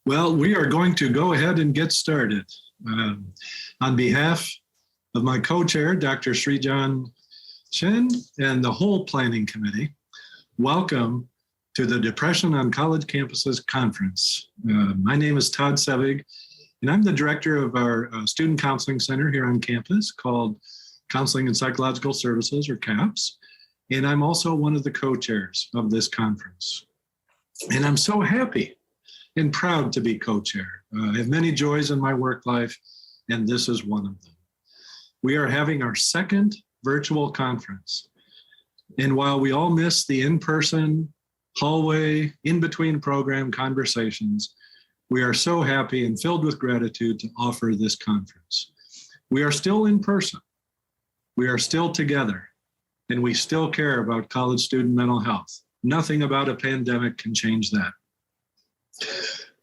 Well, we are going to go ahead and get started. On behalf of my co-chair, Dr. Srijan Chen, and the whole planning committee, welcome to the Depression on College Campuses Conference. My name is Todd Sevig, and I'm the director of our Student Counseling Center here on campus called Counseling and Psychological Services, or CAPS, and I'm also one of the co-chairs of this conference. And I'm so happy and proud to be co-chair. I have many joys in my work life, and this is one of them. We are having our second virtual conference. And while we all miss the in-person, hallway, in-between program conversations, we are so happy and filled with gratitude to offer this conference. We are still in person. We are still together, and we still care about college student mental health. Nothing about a pandemic can change that.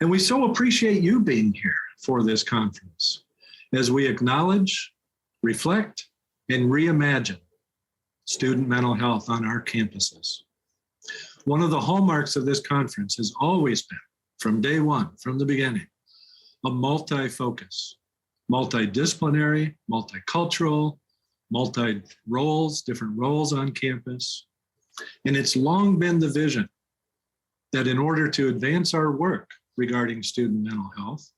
And we so appreciate you being here for this conference as we acknowledge, reflect, and reimagine student mental health on our campuses. One of the hallmarks of this conference has always been, from day one, from the beginning, a multi-focus, multidisciplinary, multicultural, multi-roles, different roles on campus. And it's long been the vision that in order to advance our work regarding student mental health,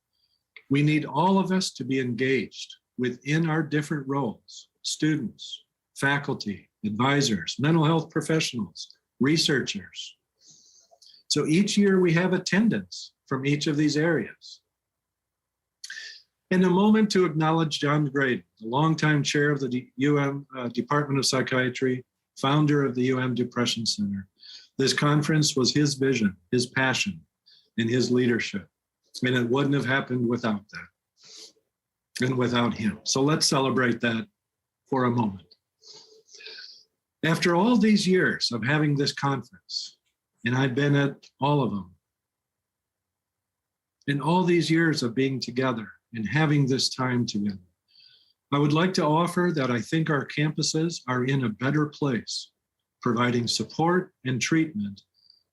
we need all of us to be engaged within our different roles: students, faculty, advisors, mental health professionals, researchers. So each year we have attendance from each of these areas. And a moment to acknowledge John Graydon, the longtime chair of the UM Department of Psychiatry, founder of the UM Depression Center. This conference was his vision, his passion, and his leadership. And it wouldn't have happened without that and without him. So let's celebrate that for a moment. After all these years of having this conference, and I've been at all of them, in all these years of being together and having this time together, I would like to offer that I think our campuses are in a better place, providing support and treatment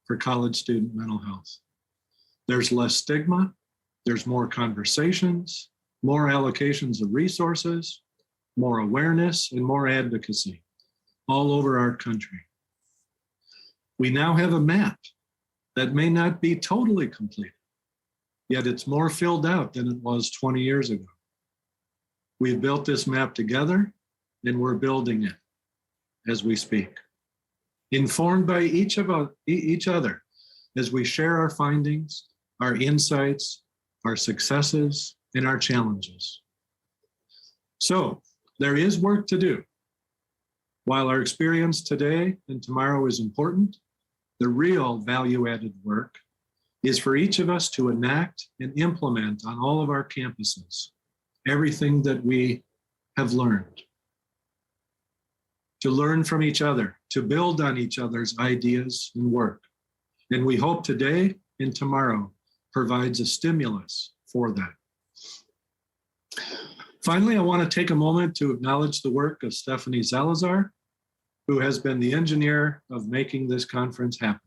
for college student mental health. There's less stigma, there's more conversations, more allocations of resources, more awareness, and more advocacy all over our country. We now have a map that may not be totally completed, yet it's more filled out than it was 20 years ago. We've built this map together, and we're building it as we speak, informed by each other as we share our findings, our insights, our successes, and our challenges. So there is work to do. While our experience today and tomorrow is important, the real value-added work is for each of us to enact and implement on all of our campuses everything that we have learned, to learn from each other, to build on each other's ideas and work. And we hope today and tomorrow provides a stimulus for that. Finally, I want to take a moment to acknowledge the work of Stephanie Salazar, who has been the engineer of making this conference happen.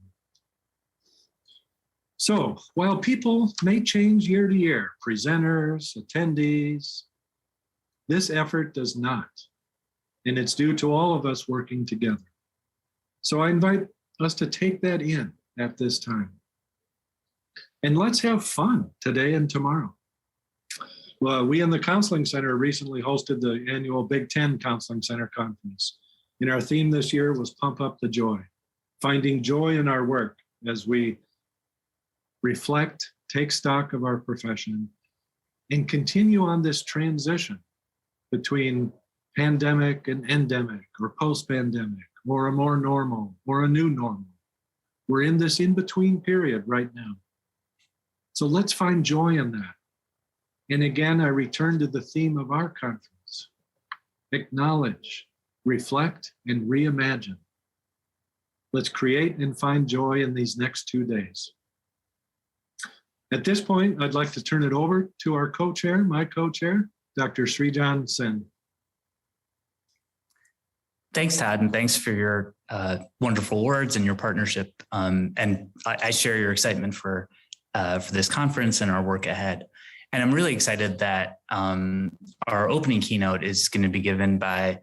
So while people may change year to year, presenters, attendees, this effort does not, and it's due to all of us working together. So I invite us to take that in at this time. And let's have fun today and tomorrow. Well, we in the Counseling Center recently hosted the annual Big Ten Counseling Center Conference. And our theme this year was Pump Up the Joy, finding joy in our work as we reflect, take stock of our profession, and continue on this transition between pandemic and endemic, or post-pandemic, or a more normal, or a new normal. We're in this in-between period right now. So let's find joy in that. And again, I return to the theme of our conference: acknowledge, reflect, and reimagine. Let's create and find joy in these next 2 days. At this point, I'd like to turn it over to our co-chair, my co-chair, Dr. Srijan Sen. Thanks, Todd, and thanks for your wonderful words and your partnership. And I share your excitement for for this conference and our work ahead. And I'm really excited that our opening keynote is going to be given by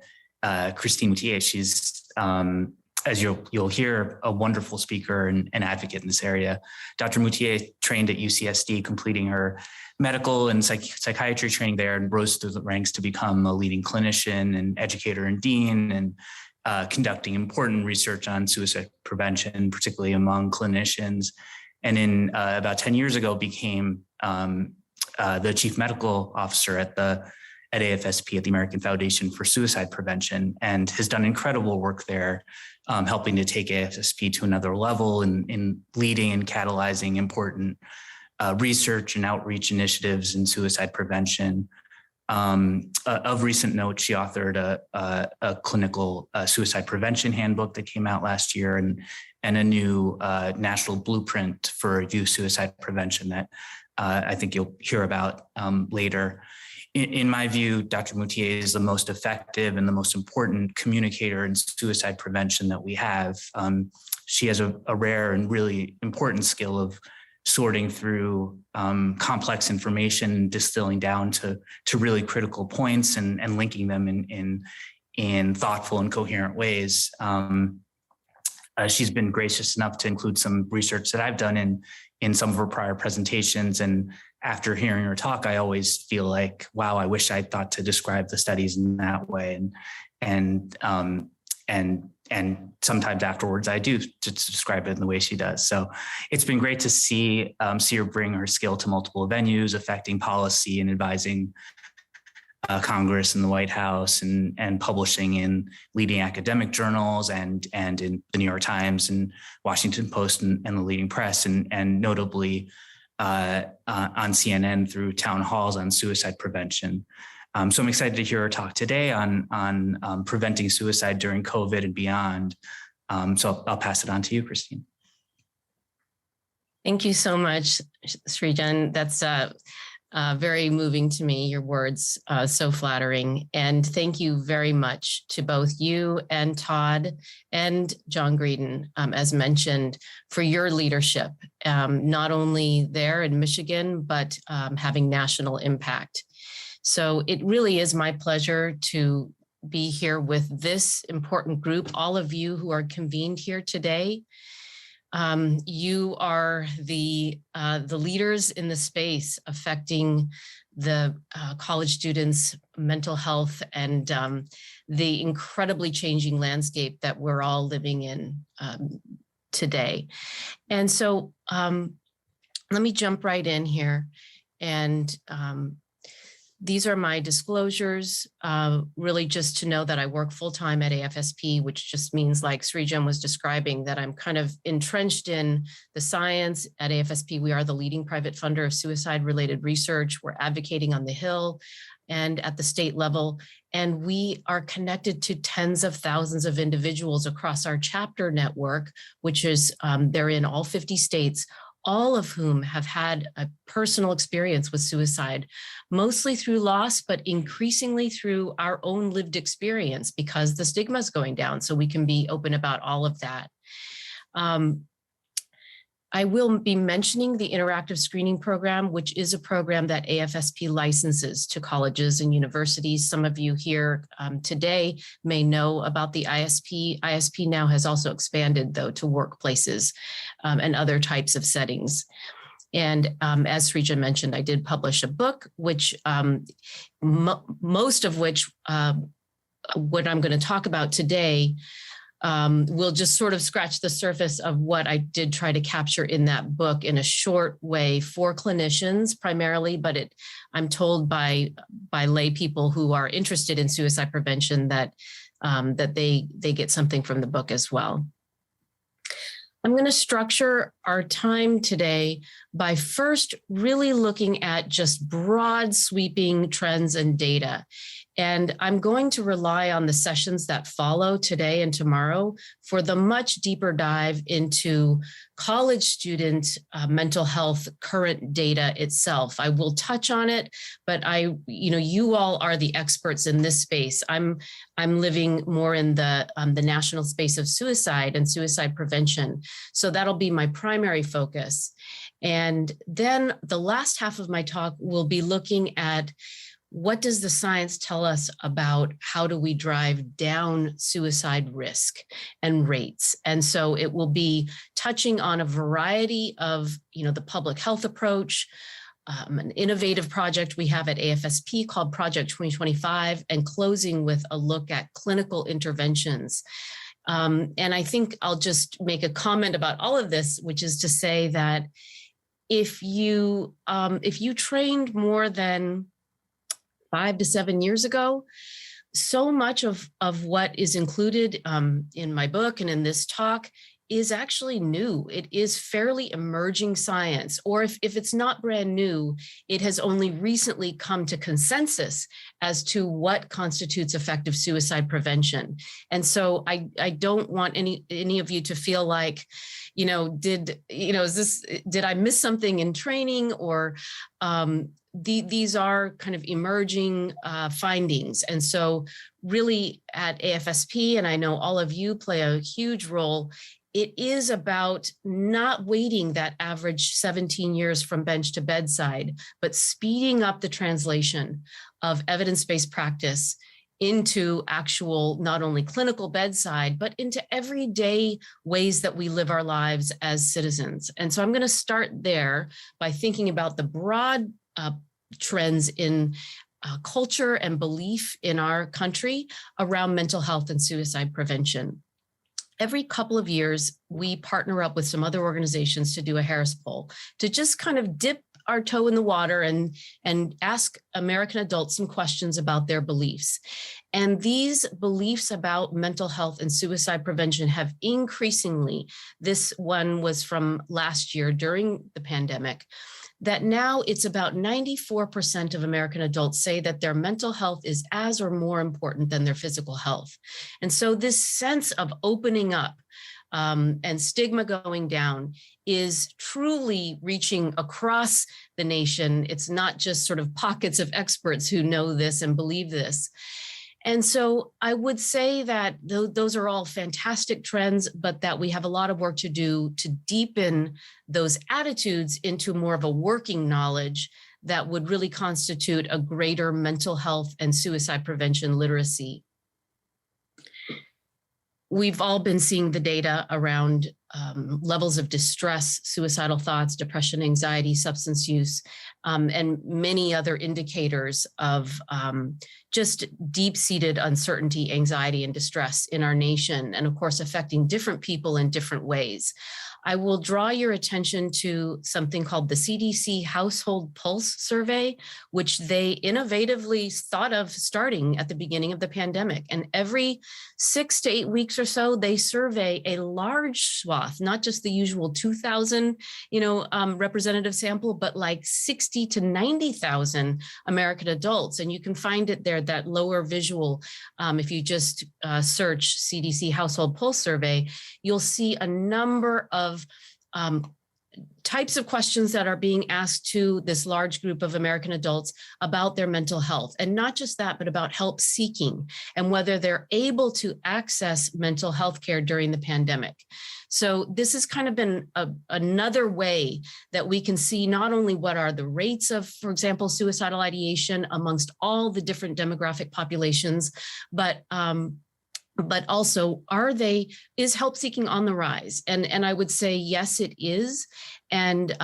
Christine Moutier. She's, as you'll hear, a wonderful speaker and advocate in this area. Dr. Moutier trained at UCSD, completing her medical and psychiatry training there, and rose through the ranks to become a leading clinician and educator and dean, and conducting important research on suicide prevention, particularly among clinicians. And in about 10 years ago, became the chief medical officer at AFSP, at the American Foundation for Suicide Prevention, and has done incredible work there, helping to take AFSP to another level in leading and catalyzing important research and outreach initiatives in suicide prevention. Of recent note, she authored a clinical suicide prevention handbook that came out last year, and a new national blueprint for youth suicide prevention that I think you'll hear about later. In my view, Dr. Moutier is the most effective and the most important communicator in suicide prevention that we have. She has a rare and really important skill of sorting through complex information, distilling down to really critical points, and linking them in thoughtful and coherent ways. She's been gracious enough to include some research that I've done in some of her prior presentations. And after hearing her talk, I always feel like, wow, I wish I thought to describe the studies in that way. And sometimes afterwards I do to describe it in the way she does. So it's been great to see her bring her skill to multiple venues affecting policy and advising Congress and the White House, and publishing in leading academic journals and in the New York Times and Washington Post and the leading press, and notably on CNN through town halls on suicide prevention. So I'm excited to hear her talk today on preventing suicide during COVID and beyond. So I'll pass it on to you, Christine. Thank you so much, Srijan. That's very moving to me, your words, so flattering. And thank you very much to both you and Todd and John Greedon, as mentioned, for your leadership, not only there in Michigan, but having national impact. So it really is my pleasure to be here with this important group, all of you who are convened here today. You are the leaders in the space affecting the college students' mental health and the incredibly changing landscape that we're all living in today. And so let me jump right in here. And these are my disclosures, really just to know that I work full-time at AFSP, which just means, like Srijan was describing, that I'm kind of entrenched in the science. At AFSP, we are the leading private funder of suicide-related research. We're advocating on the Hill and at the state level, and we are connected to tens of thousands of individuals across our chapter network, which is, they're in all 50 states, all of whom have had a personal experience with suicide, mostly through loss, but increasingly through our own lived experience, because the stigma is going down, so we can be open about all of that. I will be mentioning the interactive screening program, which is a program that AFSP licenses to colleges and universities. Some of you here today may know about the ISP. ISP now has also expanded, though, to workplaces and other types of settings. And as Srijan mentioned, I did publish a book, which most of which what I'm going to talk about today will just sort of scratch the surface of what I did try to capture in that book in a short way for clinicians primarily, but I'm told by lay people who are interested in suicide prevention that they get something from the book as well. I'm going to structure our time today by first really looking at just broad sweeping trends and data. And I'm going to rely on the sessions that follow today and tomorrow for the much deeper dive into college student mental health current data itself. I will touch on it, but you all are the experts in this space. I'm living more in the national space of suicide and suicide prevention. So that'll be my primary focus. And then the last half of my talk will be looking at what does the science tell us about how do we drive down suicide risk and rates? And so it will be touching on a variety of, the public health approach, an innovative project we have at AFSP called Project 2025, and closing with a look at clinical interventions. And I think I'll just make a comment about all of this, which is to say that if you trained more than 5 to 7 years ago, so much of what is included in my book and in this talk is actually new. It is fairly emerging science, or if it's not brand new, it has only recently come to consensus as to what constitutes effective suicide prevention. And so I don't want any of you to feel like, did I miss something in training, or these are kind of emerging findings. And so really at AFSP, and I know all of you play a huge role, it is about not waiting that average 17 years from bench to bedside, but speeding up the translation of evidence-based practice into actual, not only clinical bedside, but into everyday ways that we live our lives as citizens. And so I'm going to start there by thinking about the broad trends in culture and belief in our country around mental health and suicide prevention. Every couple of years, we partner up with some other organizations to do a Harris poll to just kind of dip our toe in the water and ask American adults some questions about their beliefs. And these beliefs about mental health and suicide prevention have increasingly, this one was from last year during the pandemic, that now it's about 94% of American adults say that their mental health is as or more important than their physical health. And so this sense of opening up and stigma going down is truly reaching across the nation. It's not just sort of pockets of experts who know this and believe this. And so I would say that those are all fantastic trends, but that we have a lot of work to do to deepen those attitudes into more of a working knowledge that would really constitute a greater mental health and suicide prevention literacy. We've all been seeing the data around levels of distress, suicidal thoughts, depression, anxiety, substance use, and many other indicators of just deep-seated uncertainty, anxiety, and distress in our nation, and of course, affecting different people in different ways. I will draw your attention to something called the CDC Household Pulse Survey, which they innovatively thought of starting at the beginning of the pandemic. And every 6 to 8 weeks or so, they survey a large swath, not just the usual 2,000, representative sample, but like 60 to 90,000 American adults. And you can find it there, that lower visual. If you just search CDC Household Pulse Survey, you'll see a number of types of questions that are being asked to this large group of American adults about their mental health. And not just that, but about help seeking and whether they're able to access mental health care during the pandemic. So this has kind of been another way that we can see not only what are the rates of, for example, suicidal ideation amongst all the different demographic populations, but also, is help seeking on the rise? And I would say, yes, it is. And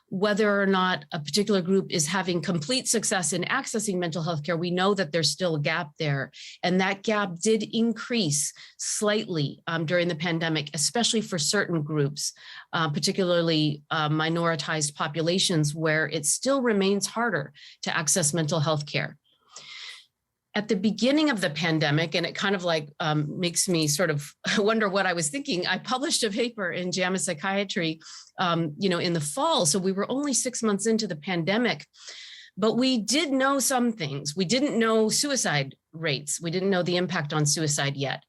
whether or not a particular group is having complete success in accessing mental health care, we know that there's still a gap there. And that gap did increase slightly during the pandemic, especially for certain groups, particularly minoritized populations, where it still remains harder to access mental health care. At the beginning of the pandemic, and it kind of like makes me sort of wonder what I was thinking, I published a paper in JAMA Psychiatry, in the fall. So we were only 6 months into the pandemic. But we did know some things. We didn't know suicide rates. We didn't know the impact on suicide yet.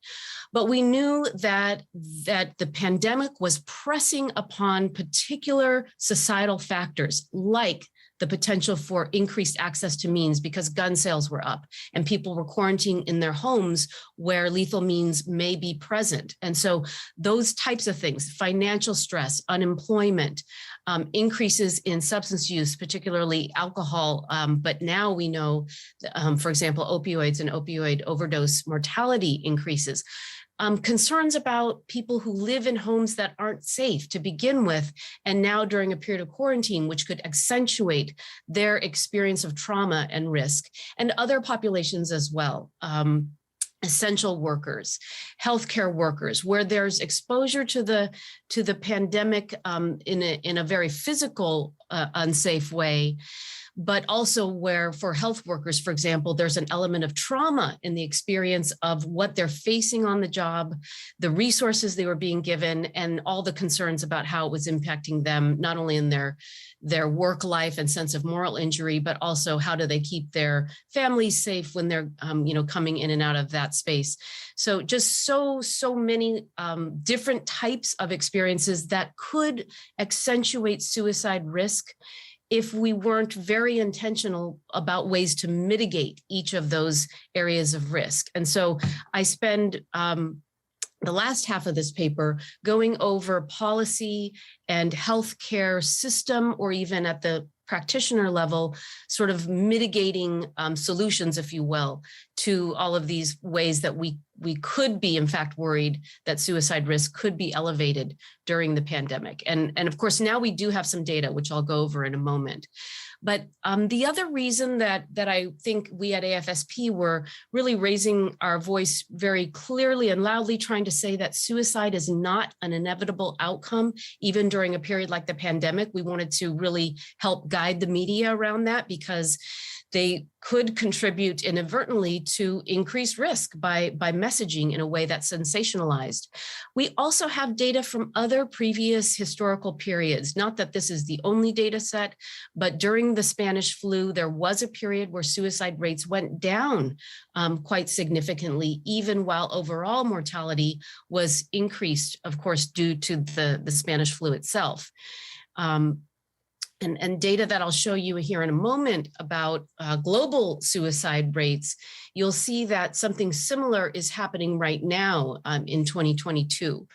But we knew that the pandemic was pressing upon particular societal factors, like the potential for increased access to means because gun sales were up and people were quarantining in their homes where lethal means may be present. And so those types of things, financial stress, unemployment, increases in substance use, particularly alcohol. But now we know, for example, opioids and opioid overdose mortality increases. Concerns about people who live in homes that aren't safe to begin with, and now during a period of quarantine, which could accentuate their experience of trauma and risk, and other populations as well. Essential workers, healthcare workers, where there's exposure to the pandemic in a very physical, unsafe way, but also where for health workers, for example, there's an element of trauma in the experience of what they're facing on the job, the resources they were being given, and all the concerns about how it was impacting them, not only in their work life and sense of moral injury, but also how do they keep their families safe when they're coming in and out of that space. So just so many different types of experiences that could accentuate suicide risk if we weren't very intentional about ways to mitigate each of those areas of risk. And so I spend the last half of this paper going over policy and healthcare system, or even at the practitioner level, sort of mitigating solutions, if you will, to all of these ways that we could be, in fact, worried that suicide risk could be elevated during the pandemic. And of course, now we do have some data, which I'll go over in a moment. But the other reason that I think we at AFSP were really raising our voice very clearly and loudly, trying to say that suicide is not an inevitable outcome, even during a period like the pandemic. We wanted to really help guide the media around that because they could contribute inadvertently to increased risk by messaging in a way that's sensationalized. We also have data from other previous historical periods, not that this is the only data set, but during the Spanish flu, there was a period where suicide rates went down quite significantly, even while overall mortality was increased, of course, due to the Spanish flu itself. And data that I'll show you here in a moment about global suicide rates, you'll see that something similar is happening right now in 2022.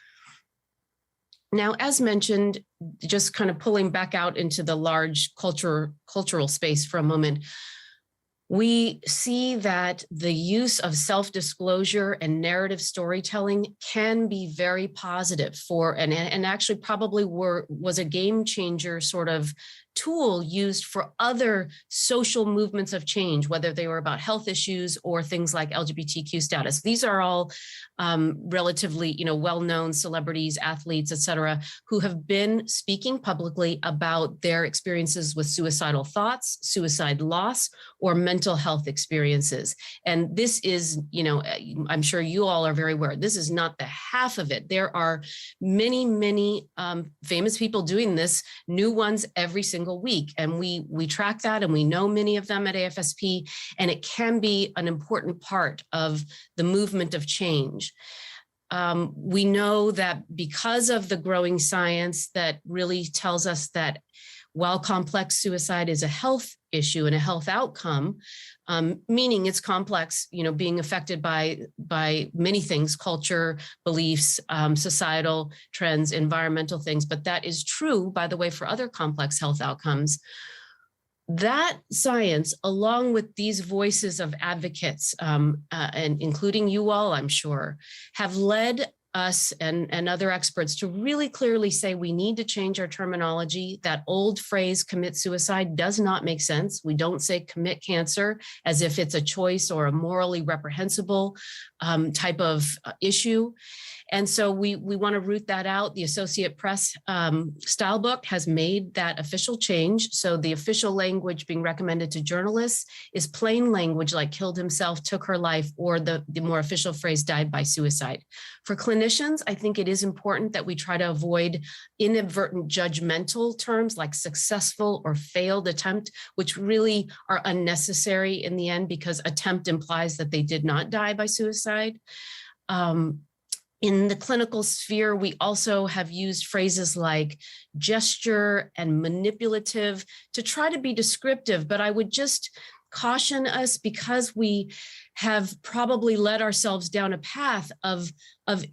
Now, as mentioned, just kind of pulling back out into the large cultural space for a moment, we see that the use of self-disclosure and narrative storytelling can be very positive for, and actually probably was a game changer sort of tool used for other social movements of change, whether they were about health issues or things like LGBTQ status. These are all relatively, well-known celebrities, athletes, et cetera, who have been speaking publicly about their experiences with suicidal thoughts, suicide loss, or mental health experiences. And this is, I'm sure you all are very aware, this is not the half of it. There are many, many famous people doing this, new ones every single week. And we track that, and we know many of them at AFSP, and it can be an important part of the movement of change. We know that because of the growing science that really tells us that while complex suicide is a health issue and a health outcome, meaning it's complex, being affected by many things, culture, beliefs, societal trends, environmental things, but that is true, by the way, for other complex health outcomes. That science, along with these voices of advocates, and including you all, I'm sure, have led us and other experts to really clearly say we need to change our terminology. That old phrase, commit suicide, does not make sense. We don't say commit cancer as if it's a choice or a morally reprehensible type of issue. And so we want to root that out. The Associate Press style book has made that official change. So the official language being recommended to journalists is plain language like killed himself, took her life, or the more official phrase died by suicide. For clinicians, I think it is important that we try to avoid inadvertent judgmental terms like successful or failed attempt, which really are unnecessary in the end because attempt implies that they did not die by suicide. In the clinical sphere, we also have used phrases like gesture and manipulative to try to be descriptive, but I would just caution us because we have probably led ourselves down a path of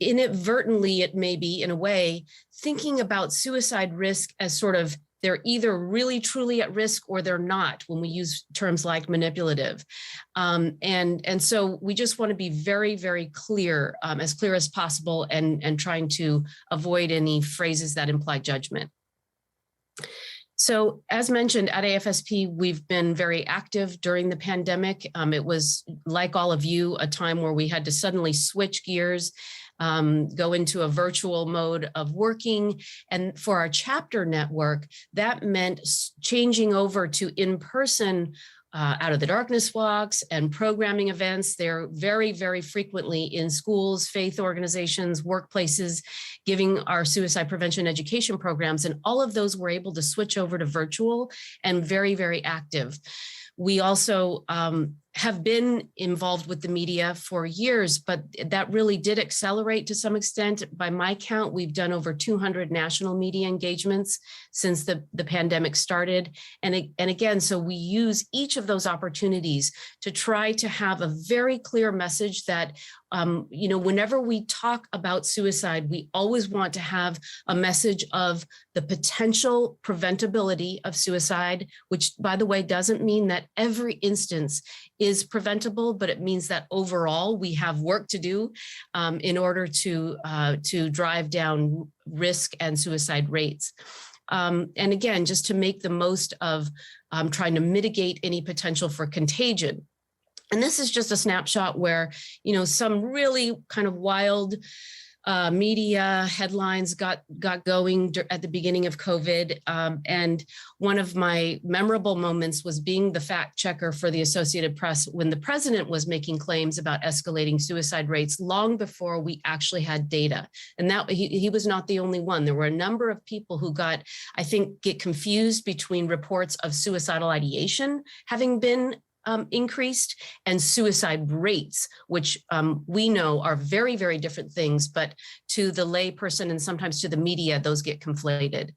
inadvertently, it may be in a way, thinking about suicide risk as sort of they're either really truly at risk or they're not when we use terms like manipulative. And so we just want to be very, very clear, as clear as possible, and trying to avoid any phrases that imply judgment. So as mentioned at AFSP, we've been very active during the pandemic. It was, like all of you, a time where we had to suddenly switch gears, go into a virtual mode of working. And for our chapter network, that meant changing over to in-person Out of the Darkness walks and programming events. They're very, very frequently in schools, faith organizations, workplaces, giving our suicide prevention education programs. And all of those were able to switch over to virtual and very, very active. We also have been involved with the media for years, but that really did accelerate to some extent. By my count, we've done over 200 national media engagements since the pandemic started. And again, so we use each of those opportunities to try to have a very clear message that, whenever we talk about suicide, we always want to have a message of the potential preventability of suicide, which, by the way, doesn't mean that every instance is preventable, but it means that overall we have work to do in order to drive down risk and suicide rates. And again, just to make the most of trying to mitigate any potential for contagion. And this is just a snapshot where, some really kind of wild media headlines got going at the beginning of COVID. And one of my memorable moments was being the fact checker for the Associated Press when the president was making claims about escalating suicide rates long before we actually had data. And that he was not the only one. There were a number of people who get confused between reports of suicidal ideation having been increased and suicide rates, which we know are very, very different things, but to the lay person and sometimes to the media, those get conflated.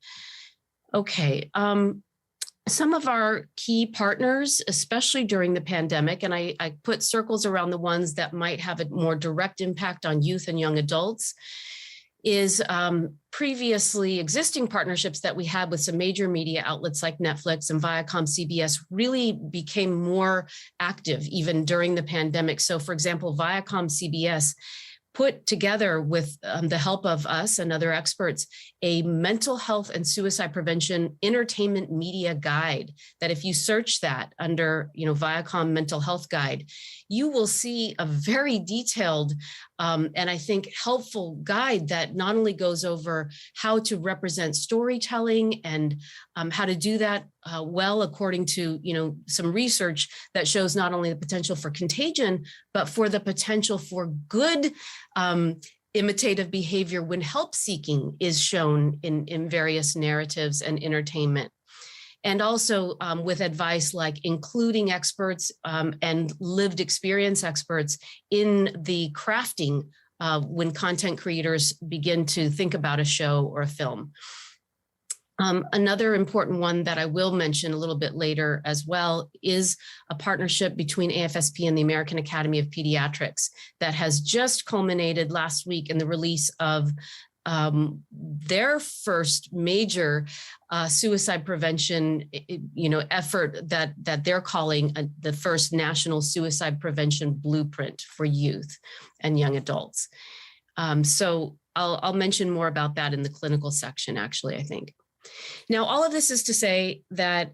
Okay. Some of our key partners, especially during the pandemic, and I put circles around the ones that might have a more direct impact on youth and young adults, is previously existing partnerships that we had with some major media outlets like Netflix and Viacom CBS really became more active even during the pandemic. So for example, Viacom CBS put together with the help of us and other experts, a mental health and suicide prevention entertainment media guide that if you search that under, Viacom mental health guide, you will see a very detailed and I think helpful guide that not only goes over how to represent storytelling and how to do that well, according to, some research that shows not only the potential for contagion, but for the potential for good imitative behavior when help seeking is shown in various narratives and entertainment. And also with advice like including experts and lived experience experts in the crafting when content creators begin to think about a show or a film. Another important one that I will mention a little bit later as well is a partnership between AFSP and the American Academy of Pediatrics that has just culminated last week in the release of their first major suicide prevention, effort that they're calling the first National Suicide Prevention Blueprint for youth and young adults. So I'll mention more about that in the clinical section, actually, I think. Now, all of this is to say that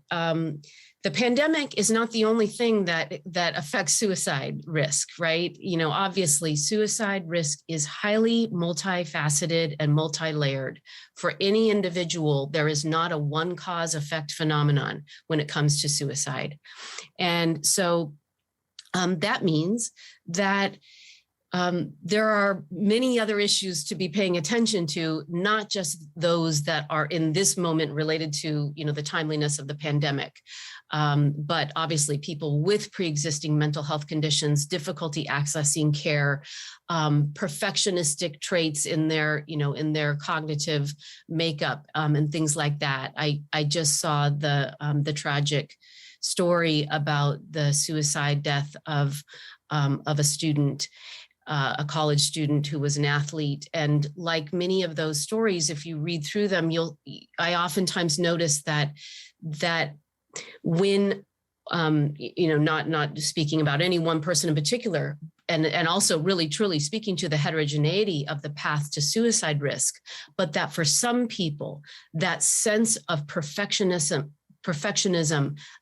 the pandemic is not the only thing that affects suicide risk, right? Obviously, suicide risk is highly multifaceted and multi-layered. For any individual, there is not a one cause effect phenomenon when it comes to suicide. And so that means that there are many other issues to be paying attention to, not just those that are in this moment related to, the timeliness of the pandemic, but obviously people with pre-existing mental health conditions, difficulty accessing care, perfectionistic traits in their cognitive makeup, and things like that. I just saw the tragic story about the suicide death of a student. A college student who was an athlete. And like many of those stories, if you read through them, I oftentimes notice that when, not speaking about any one person in particular, and also really truly speaking to the heterogeneity of the path to suicide risk, but that for some people, that sense of perfectionism,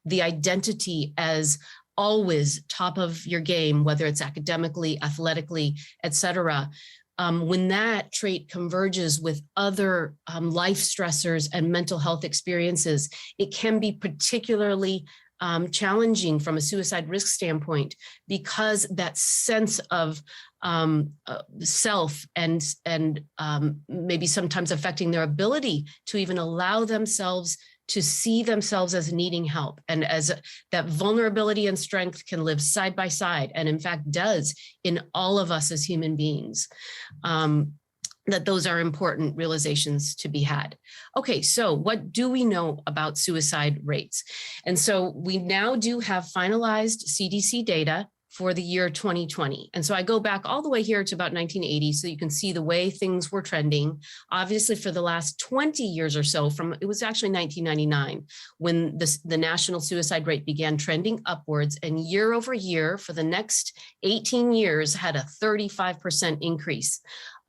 the identity as always top of your game, whether it's academically, athletically, et cetera, when that trait converges with other life stressors and mental health experiences, it can be particularly challenging from a suicide risk standpoint, because that sense of self and maybe sometimes affecting their ability to even allow themselves to see themselves as needing help, and as that vulnerability and strength can live side by side, and in fact does in all of us as human beings, that those are important realizations to be had. Okay, so what do we know about suicide rates? And so we now do have finalized CDC data for the year 2020. And so I go back all the way here to about 1980, so you can see the way things were trending. Obviously, for the last 20 years or so, it was actually 1999, when the national suicide rate began trending upwards, and year over year for the next 18 years had a 35% increase,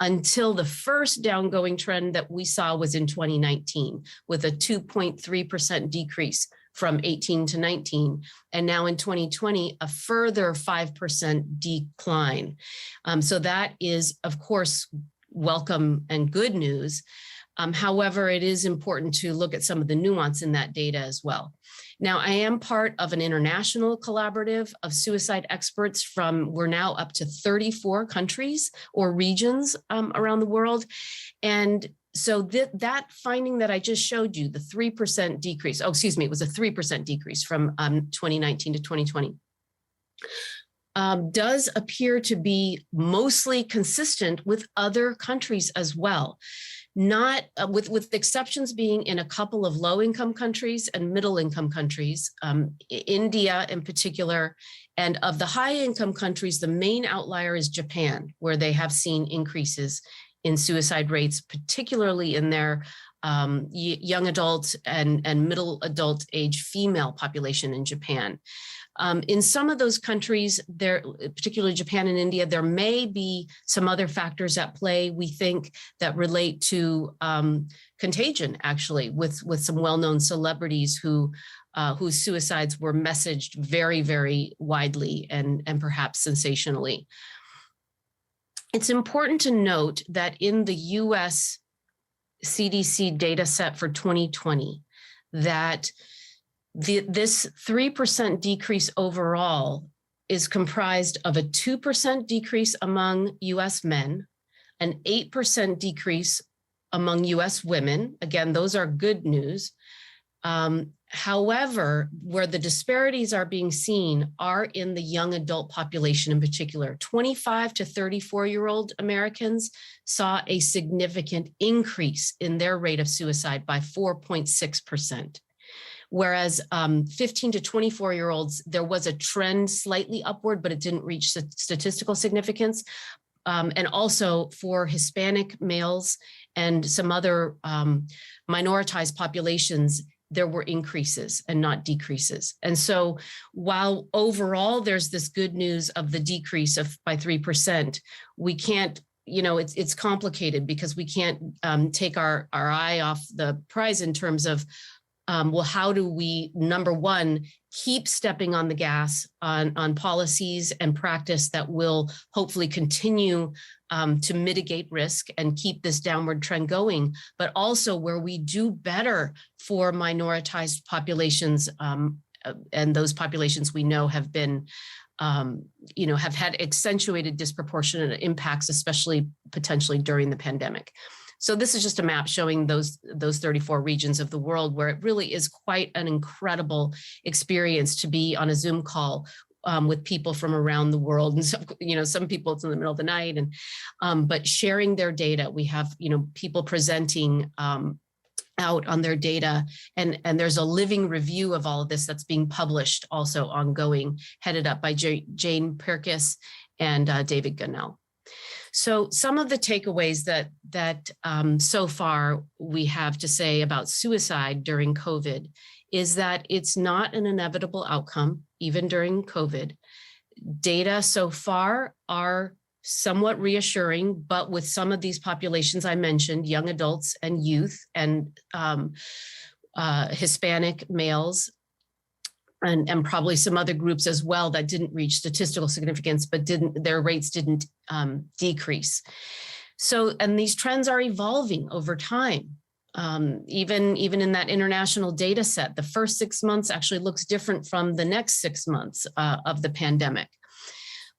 until the first downgoing trend that we saw was in 2019, with a 2.3% decrease from 18 to 19. And now in 2020, a further 5% decline. So that is, of course, welcome and good news. However, it is important to look at some of the nuance in that data as well. Now, I am part of an international collaborative of suicide experts we're now up to 34 countries or regions around the world. And so that finding that I just showed you, the 3% decrease, it was a 3% decrease from 2019 to 2020, does appear to be mostly consistent with other countries as well. Not with exceptions being in a couple of low-income countries and middle-income countries, India in particular, and of the high-income countries, the main outlier is Japan, where they have seen increases in suicide rates, particularly in their young adult and middle adult age female population in Japan. In some of those countries, particularly Japan and India, there may be some other factors at play, we think, that relate to contagion, actually, with some well-known celebrities whose suicides were messaged very, very widely and perhaps sensationally. It's important to note that in the US CDC data set for 2020, that this 3% decrease overall is comprised of a 2% decrease among US men, an 8% decrease among US women. Again, those are good news. However, where the disparities are being seen are in the young adult population in particular. 25 to 34-year-old Americans saw a significant increase in their rate of suicide by 4.6%. Whereas 15 to 24-year-olds, there was a trend slightly upward, but it didn't reach statistical significance. And also for Hispanic males and some other minoritized populations, there were increases and not decreases. And so while overall there's this good news of the decrease by 3%, we can't, it's complicated because we can't take our eye off the prize in terms of well, how do we, number one, keep stepping on the gas on policies and practice that will hopefully continue to mitigate risk and keep this downward trend going, but also where we do better for minoritized populations, and those populations we know have been, have had accentuated disproportionate impacts, especially potentially during the pandemic. So this is just a map showing those 34 regions of the world where it really is quite an incredible experience to be on a Zoom call with people from around the world. And some people it's in the middle of the night, and but sharing their data. We have people presenting out on their data, and there's a living review of all of this that's being published, also ongoing, headed up by Jane Perkis and David Gunnell. So some of the takeaways that so far we have to say about suicide during COVID is that it's not an inevitable outcome, even during COVID. Data so far are somewhat reassuring, but with some of these populations I mentioned, young adults and youth and Hispanic males, and probably some other groups as well that didn't reach statistical significance, but their rates didn't decrease. So, and these trends are evolving over time. Even in that international data set, the first 6 months actually looks different from the next 6 months of the pandemic.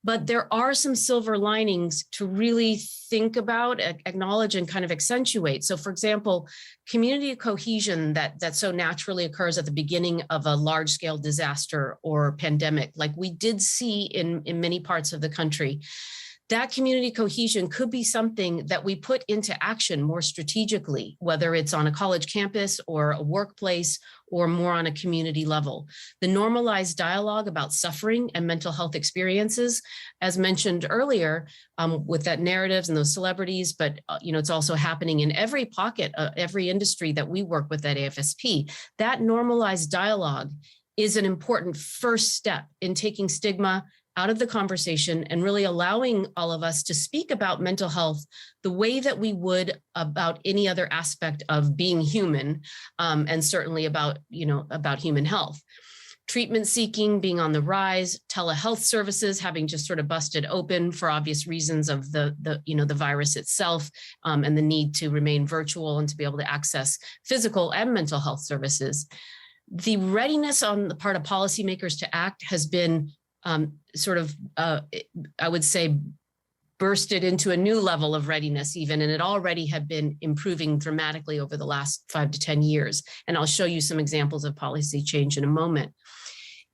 But there are some silver linings to really think about, acknowledge, and kind of accentuate. So for example, community cohesion that so naturally occurs at the beginning of a large scale disaster or pandemic, like we did see in many parts of the country, that community cohesion could be something that we put into action more strategically, whether it's on a college campus or a workplace or more on a community level. The normalized dialogue about suffering and mental health experiences, as mentioned earlier, with that narratives and those celebrities, but it's also happening in every pocket, every industry that we work with at AFSP. That normalized dialogue is an important first step in taking stigma out of the conversation and really allowing all of us to speak about mental health the way that we would about any other aspect of being human, and certainly about human health. Treatment seeking being on the rise, telehealth services having just sort of busted open for obvious reasons of the virus itself, and the need to remain virtual and to be able to access physical and mental health services. The readiness on the part of policymakers to act has been I would say, bursted into a new level of readiness even, and it already had been improving dramatically over the last 5 to 10 years. And I'll show you some examples of policy change in a moment.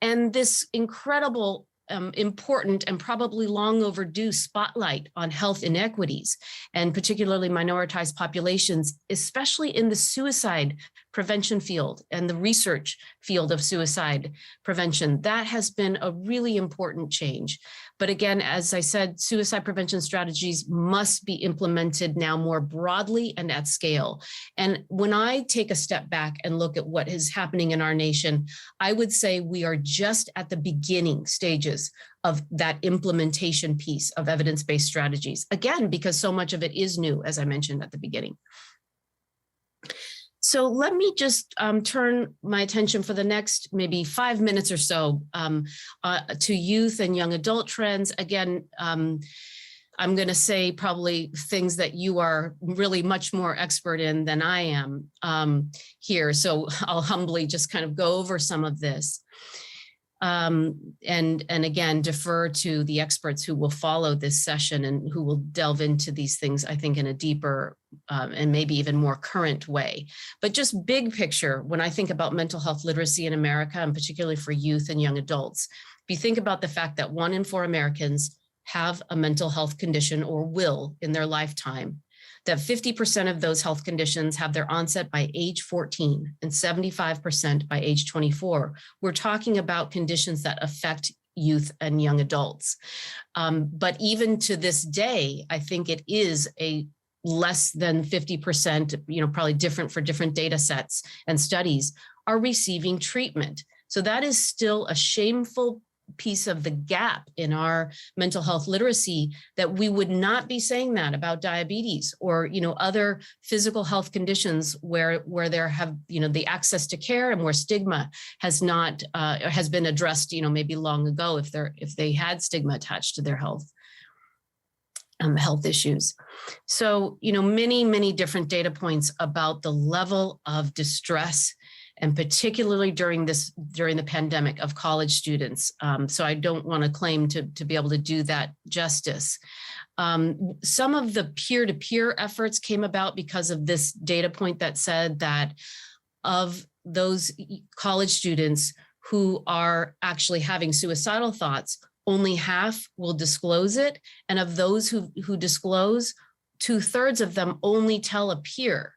And this incredible, important and probably long overdue spotlight on health inequities, and particularly minoritized populations, especially in the suicide prevention field and the research field of suicide prevention, that has been a really important change. But again, as I said, suicide prevention strategies must be implemented now more broadly and at scale. And when I take a step back and look at what is happening in our nation, I would say we are just at the beginning stages of that implementation piece of evidence-based strategies. Again, because so much of it is new, as I mentioned at the beginning. So let me just turn my attention for the next maybe 5 minutes or so to youth and young adult trends. Again, I'm going to say probably things that you are really much more expert in than I am here. So I'll humbly just kind of go over some of this. And again, defer to the experts who will follow this session and who will delve into these things, I think, in a deeper and maybe even more current way. But just big picture, when I think about mental health literacy in America, and particularly for youth and young adults, if you think about the fact that 1 in 4 Americans have a mental health condition or will in their lifetime, that 50% of those health conditions have their onset by age 14 and 75% by age 24. We're talking about conditions that affect youth and young adults. But even to this day, I think it is a less than 50%, probably different for different data sets and studies, are receiving treatment. So that is still a shameful piece of the gap in our mental health literacy, that we would not be saying that about diabetes or, other physical health conditions where there have, the access to care and where stigma has not, has been addressed, maybe long ago if they had stigma attached to their health issues. So, many different data points about the level of distress, and particularly during the pandemic, of college students. So I don't want to claim to be able to do that justice. Some of the peer-to-peer efforts came about because of this data point that said that of those college students who are actually having suicidal thoughts, only half will disclose it. And of those who disclose, 2/3 of them only tell a peer.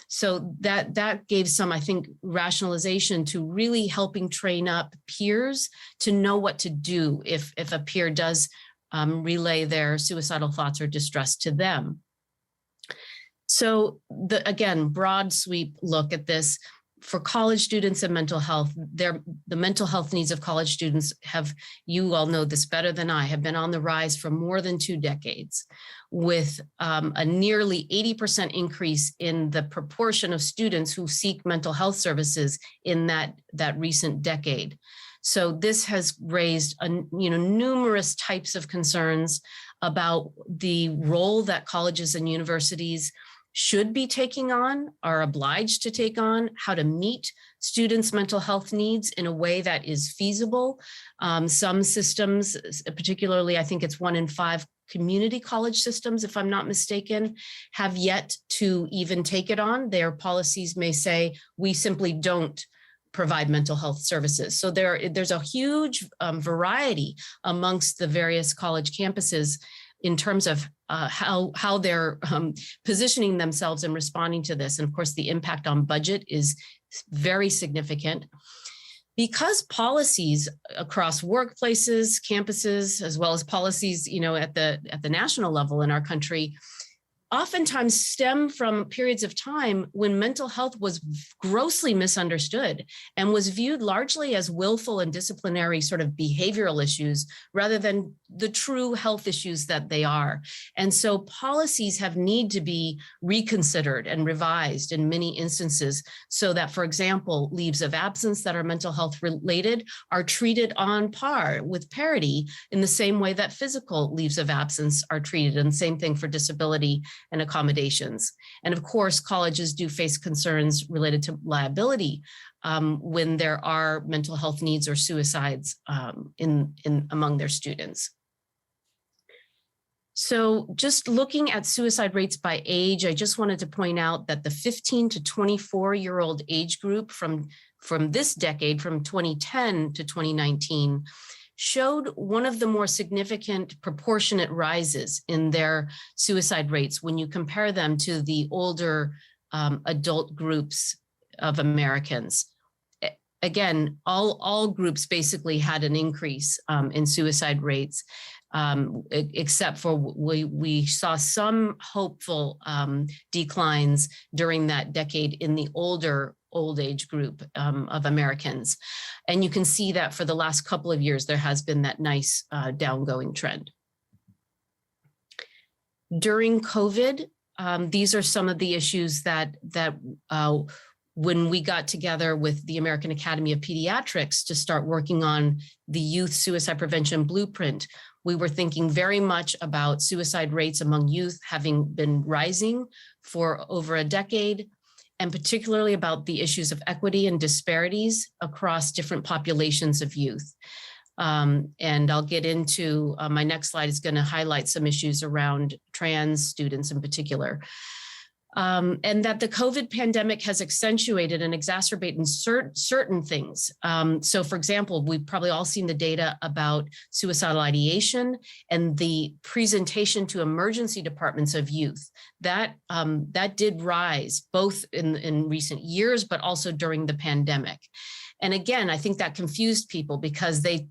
So that gave some, I think, rationalization to really helping train up peers to know what to do if a peer does relay their suicidal thoughts or distress to them. So again, broad sweep look at this. For college students and mental health, the mental health needs of college students have, you all know this better than I, have been on the rise for more than 2 decades, with a nearly 80% increase in the proportion of students who seek mental health services in that recent decade. So this has raised numerous types of concerns about the role that colleges and universities should be taking on, are obliged to take on, how to meet students' mental health needs in a way that is feasible. Some systems, particularly I think it's 1 in 5 community college systems, if I'm not mistaken, have yet to even take it on. Their policies may say, we simply don't provide mental health services. So there's a huge variety amongst the various college campuses in terms of how they're positioning themselves and responding to this. And of course, the impact on budget is very significant. Because policies across workplaces, campuses, as well as policies, at the national level in our country, oftentimes stem from periods of time when mental health was grossly misunderstood and was viewed largely as willful and disciplinary sort of behavioral issues rather than the true health issues that they are. And so policies have need to be reconsidered and revised in many instances so that, for example, leaves of absence that are mental health related are treated on par with parity in the same way that physical leaves of absence are treated, and same thing for disability and accommodations. And of course, colleges do face concerns related to liability when there are mental health needs or suicides among their students. So just looking at suicide rates by age, I just wanted to point out that the 15 to 24-year-old age group from this decade, from 2010 to 2019, showed one of the more significant proportionate rises in their suicide rates when you compare them to the older adult groups of Americans. Again, all groups basically had an increase in suicide rates, except for we saw some hopeful declines during that decade in the old age group of Americans. And you can see that for the last couple of years, there has been that nice downgoing trend. During COVID, these are some of the issues that when we got together with the American Academy of Pediatrics to start working on the Youth Suicide Prevention Blueprint, we were thinking very much about suicide rates among youth having been rising for over a decade, and particularly about the issues of equity and disparities across different populations of youth. And I'll get into, my next slide is going to highlight some issues around trans students in particular. And that the COVID pandemic has accentuated and exacerbated certain things. So for example, we've probably all seen the data about suicidal ideation and the presentation to emergency departments of youth. That did rise both in recent years, but also during the pandemic. And again, I think that confused people because they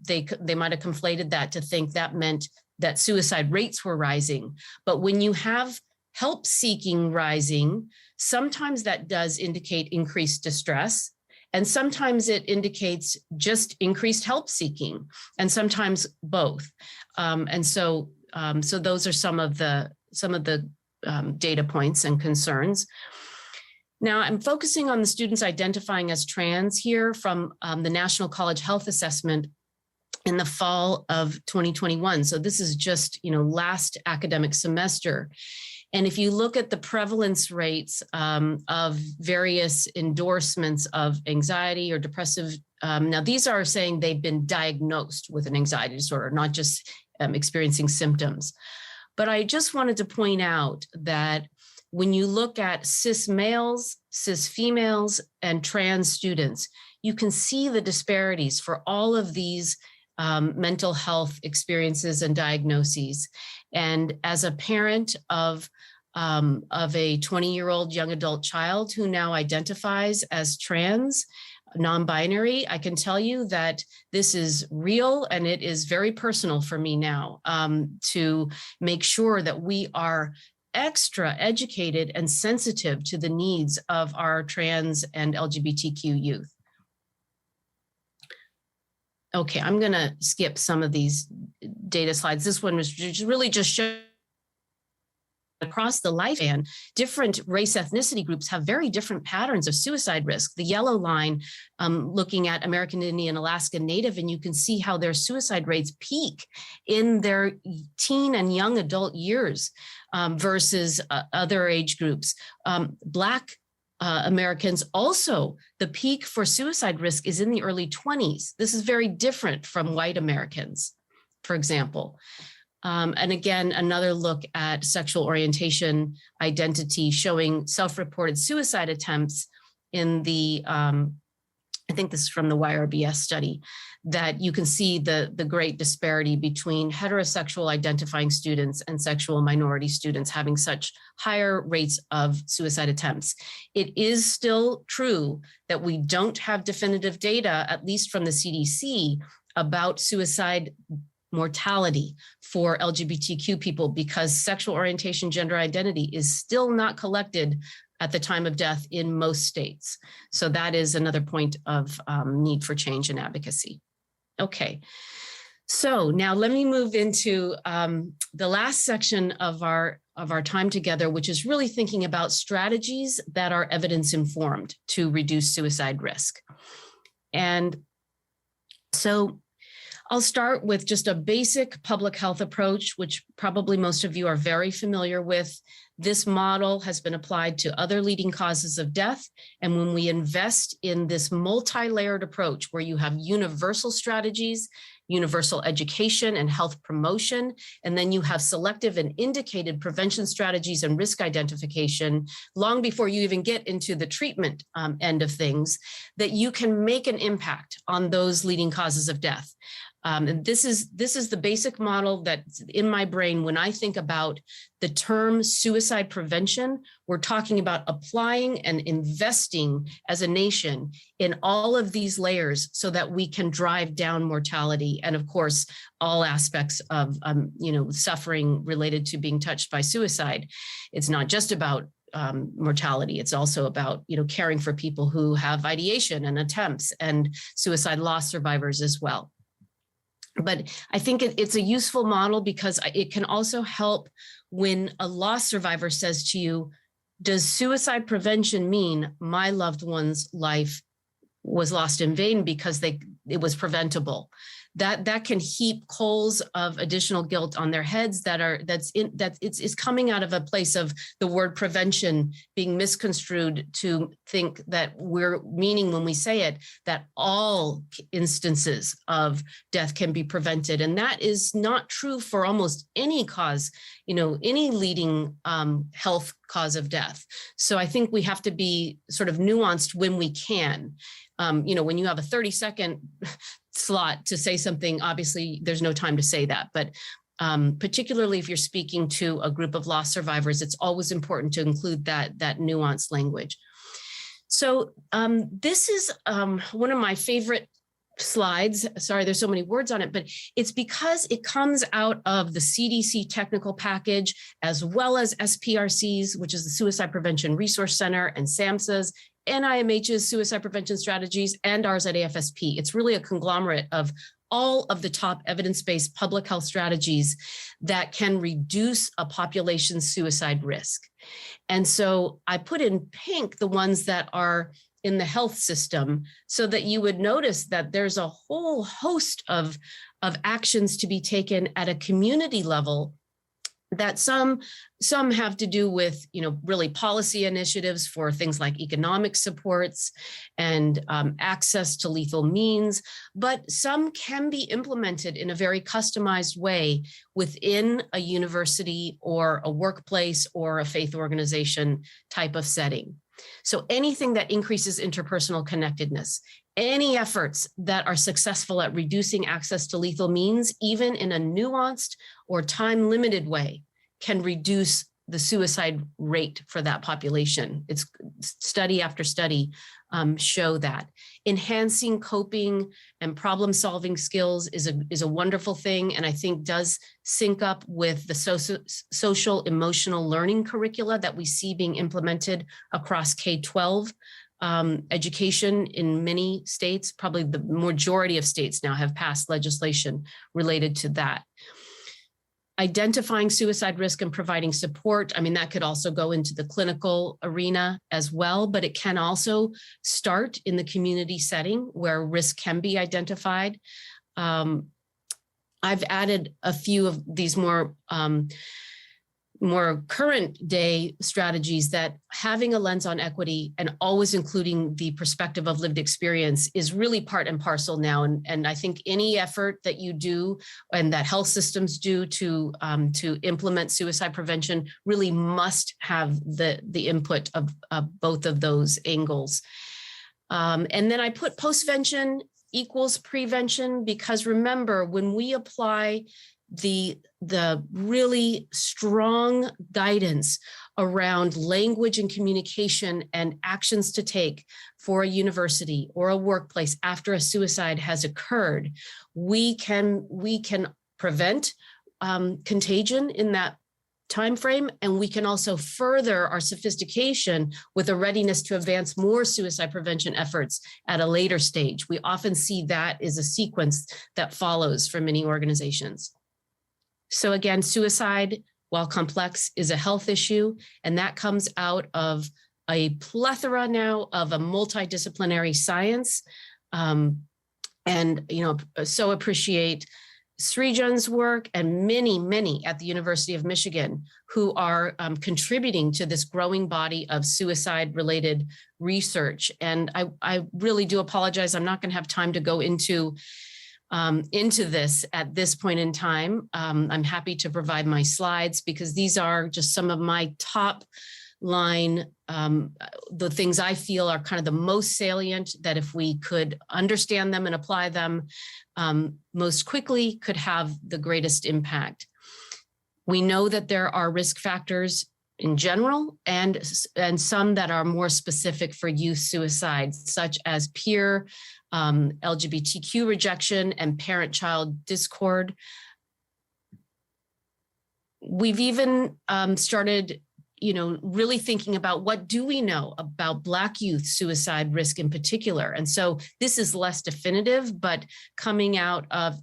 might have conflated that to think that meant that suicide rates were rising. But when you have help seeking rising, sometimes that does indicate increased distress. And sometimes it indicates just increased help seeking, and sometimes both. So those are some of the data points and concerns. Now, I'm focusing on the students identifying as trans here from the National College Health Assessment in the fall of 2021. So this is just, last academic semester. And if you look at the prevalence rates of various endorsements of anxiety or depressive, now these are saying they've been diagnosed with an anxiety disorder, not just experiencing symptoms. But I just wanted to point out that when you look at cis males, cis females, and trans students, you can see the disparities for all of these mental health experiences and diagnoses. And as a parent of a 20-year-old young adult child who now identifies as trans, non-binary, I can tell you that this is real, and it is very personal for me now to make sure that we are extra educated and sensitive to the needs of our trans and LGBTQ youth. Okay, I'm going to skip some of these data slides. This one was really just showing across the lifespan, different race ethnicity groups have very different patterns of suicide risk. The yellow line looking at American Indian, Alaska Native, and you can see how their suicide rates peak in their teen and young adult years versus other age groups. Black Americans also, the peak for suicide risk is in the early 20s. This is very different from white Americans, for example. And again, another look at sexual orientation identity showing self-reported suicide attempts in the, I think this is from the YRBS study, that you can see the great disparity between heterosexual identifying students and sexual minority students having such higher rates of suicide attempts. It is still true that we don't have definitive data, at least from the CDC, about suicide mortality for LGBTQ people because sexual orientation, gender identity is still not collected at the time of death in most states. So that is another point of need for change and advocacy. Okay, so now let me move into the last section of our time together, which is really thinking about strategies that are evidence-informed to reduce suicide risk. And so I'll start with just a basic public health approach, which probably most of you are very familiar with. This model has been applied to other leading causes of death. And when we invest in this multi-layered approach where you have universal strategies, universal education and health promotion, and then you have selective and indicated prevention strategies and risk identification long before you even get into the treatment end of things, that you can make an impact on those leading causes of death. And this is the basic model that's in my brain when I think about the term suicide prevention. We're talking about applying and investing as a nation in all of these layers so that we can drive down mortality and, of course, all aspects of suffering related to being touched by suicide. It's not just about mortality. It's also about, caring for people who have ideation and attempts and suicide loss survivors as well. But I think it's a useful model because it can also help when a loss survivor says to you, does suicide prevention mean my loved one's life was lost in vain because it was preventable? That can heap coals of additional guilt on their heads it's coming out of a place of the word prevention being misconstrued to think that we're meaning when we say it, that all instances of death can be prevented. And that is not true for almost any cause, any leading health cause of death. So I think we have to be sort of nuanced when we can. When you have a 30-second slot to say something, obviously there's no time to say that. But particularly if you're speaking to a group of loss survivors, it's always important to include that nuanced language. So this is one of my favorite slides. Sorry, there's so many words on it, but it's because it comes out of the CDC technical package, as well as SPRC's, which is the Suicide Prevention Resource Center, and SAMHSA's, NIMH's suicide prevention strategies and ours at AFSP. It's really a conglomerate of all of the top evidence-based public health strategies that can reduce a population's suicide risk. And so I put in pink the ones that are in the health system so that you would notice that there's a whole host of actions to be taken at a community level, that some have to do with, really policy initiatives for things like economic supports and access to lethal means, but some can be implemented in a very customized way within a university or a workplace or a faith organization type of setting. So anything that increases interpersonal connectedness, any efforts that are successful at reducing access to lethal means, even in a nuanced or time-limited way, can reduce the suicide rate for that population. It's study after study show that. Enhancing coping and problem-solving skills is a wonderful thing, and I think does sync up with the social emotional learning curricula that we see being implemented across K-12 education in many states. Probably the majority of states now have passed legislation related to that. Identifying suicide risk and providing support. I mean, that could also go into the clinical arena as well, but it can also start in the community setting where risk can be identified. I've added a few of these more current day strategies that having a lens on equity and always including the perspective of lived experience is really part and parcel now. And I think any effort that you do and that health systems do to implement suicide prevention really must have the input of both of those angles. And then I put postvention equals prevention, because remember, when we apply the really strong guidance around language and communication and actions to take for a university or a workplace after a suicide has occurred, we can prevent contagion in that time frame, and we can also further our sophistication with a readiness to advance more suicide prevention efforts at a later stage. We often see that as a sequence that follows for many organizations. So again, suicide, while complex, is a health issue, and that comes out of a plethora now of a multidisciplinary science. So appreciate Srijan's work and many at the University of Michigan who are contributing to this growing body of suicide-related research. And I really do apologize. I'm not going to have time to go into this at this point in time. I'm happy to provide my slides because these are just some of my top line, the things I feel are kind of the most salient, that if we could understand them and apply them most quickly, could have the greatest impact. We know that there are risk factors in general and some that are more specific for youth suicide, such as peer LGBTQ rejection and parent-child discord. We've even started, really thinking about what do we know about Black youth suicide risk in particular. And so this is less definitive, but coming out of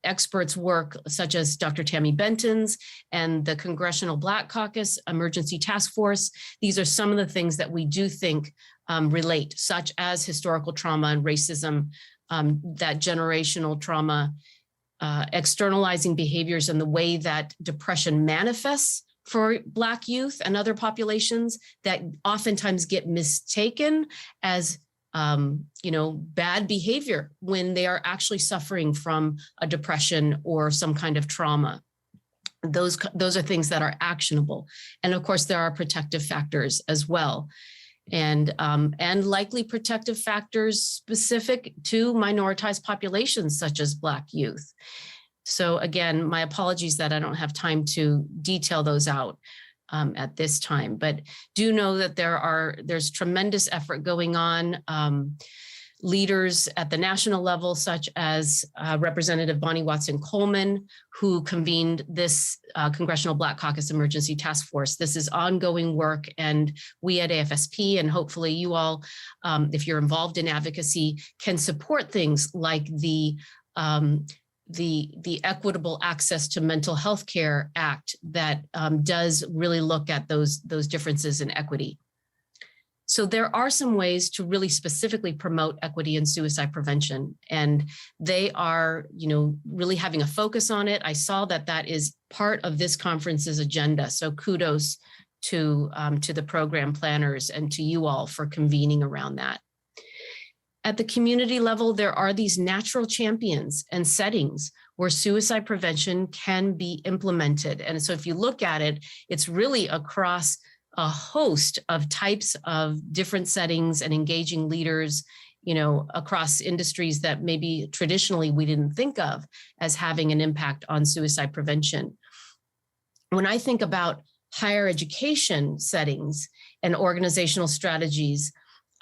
experts' work such as Dr. Tammy Benton's and the Congressional Black Caucus Emergency Task Force, these are some of the things that we do think relate, such as historical trauma and racism, that generational trauma, externalizing behaviors and the way that depression manifests for Black youth and other populations that oftentimes get mistaken as, bad behavior when they are actually suffering from a depression or some kind of trauma. Those are things that are actionable. And of course, there are protective factors as well. And likely protective factors specific to minoritized populations such as Black youth. So again, my apologies that I don't have time to detail those out at this time, but do know that there's tremendous effort going on. leaders at the national level, such as Representative Bonnie Watson-Coleman, who convened this Congressional Black Caucus Emergency Task Force. This is ongoing work, and we at AFSP, and hopefully you all, if you're involved in advocacy, can support things like the Equitable Access to Mental Health Care Act that does really look at those differences in equity. So there are some ways to really specifically promote equity in suicide prevention, and they are, really having a focus on it. I saw that is part of this conference's agenda. So kudos to the program planners and to you all for convening around that. At the community level, there are these natural champions and settings where suicide prevention can be implemented. And so if you look at it, it's really across a host of types of different settings and engaging leaders, across industries that maybe traditionally we didn't think of as having an impact on suicide prevention. When I think about higher education settings and organizational strategies,